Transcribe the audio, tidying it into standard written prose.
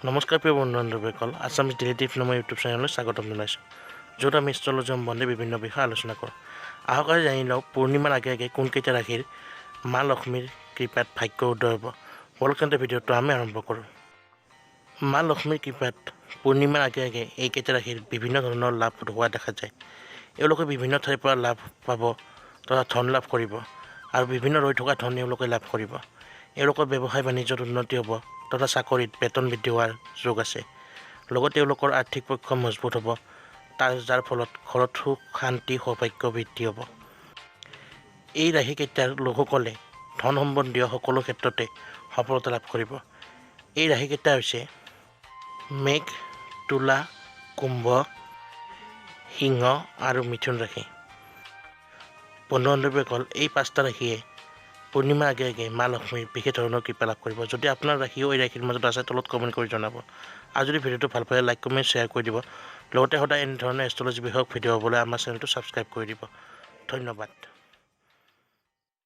নমস্কাৰ প্ৰিয় বন্ধু-বান্ধৱীসকল, Assamese detective নামৰ ইউটিউব চেনেললৈ স্বাগতম জনাইছোঁ, য'ত আমি এষ্ট্ৰলজি সম্বন্ধে বিভিন্ন বিষয় আলোচনা কৰোঁ। আহক আজি জানি লওঁ পূৰ্ণিমাৰ আগে আগে কোনকেইটা ৰাশিৰ মা লক্ষ্মীৰ কৃপাত ভাগ্য উদয় হ'ব। বলকান্তে ভিডিঅ'টো আমি আৰম্ভ কৰোঁ। মা লক্ষ্মীৰ কৃপাত পূৰ্ণিমাৰ আগে আগে এইকেইটা ৰাশিৰ বিভিন্ন ধৰণৰ লাভ হোৱা দেখা যায়। এওঁলোকে বিভিন্ন ঠাইৰ পৰা লাভ পাব তথা ধন লাভ কৰিব আৰু বিভিন্ন ৰৈ থকা ধন এওঁলোকে লাভ কৰিব। এওঁলোকৰ ব্যৱসায় বাণিজ্যত উন্নতি হ'ব তথা চাকৰিত বেতন বৃদ্ধি হোৱাৰ যোগ আছে। লগতে তেওঁলোকৰ আৰ্থিক পক্ষ মজবুত হ'ব, যাৰ ফলত ঘৰত সুখ শান্তি সৌভাগ্য বৃদ্ধি হ'ব। এই ৰাশিকেইটাৰ লোকসকলে ধন সম্বন্ধীয় সকলো ক্ষেত্ৰতে সফলতা লাভ কৰিব। এই ৰাশিকেইটা হৈছে মেঘ, তুলা, কুম্ভ, সিংহ আৰু মিথুন ৰাশি। বন্ধু-বান্ধৱীসকল, এই পাঁচটা ৰাশিয়ে পূৰ্ণিমাৰ আগে আগে মা লক্ষ্মীৰ বিশেষ ধৰণৰ কৃপা লাভ কৰিব। যদি আপোনাৰ ৰাশিও এই ৰাশিৰ মাজত আছে, তলত কমেণ্ট কৰি জনাব। আৰু যদি ভিডিঅ'টো ভাল পালে লাইক কমেণ্ট শ্বেয়াৰ কৰি দিব। লগতে সদায় এনেধৰণৰ এষ্ট্ৰলজি বিষয়ক ভিডিঅ' হ'বলৈ আমাৰ চেনেলটো ছাবস্ক্ৰাইব কৰি দিব। ধন্যবাদ।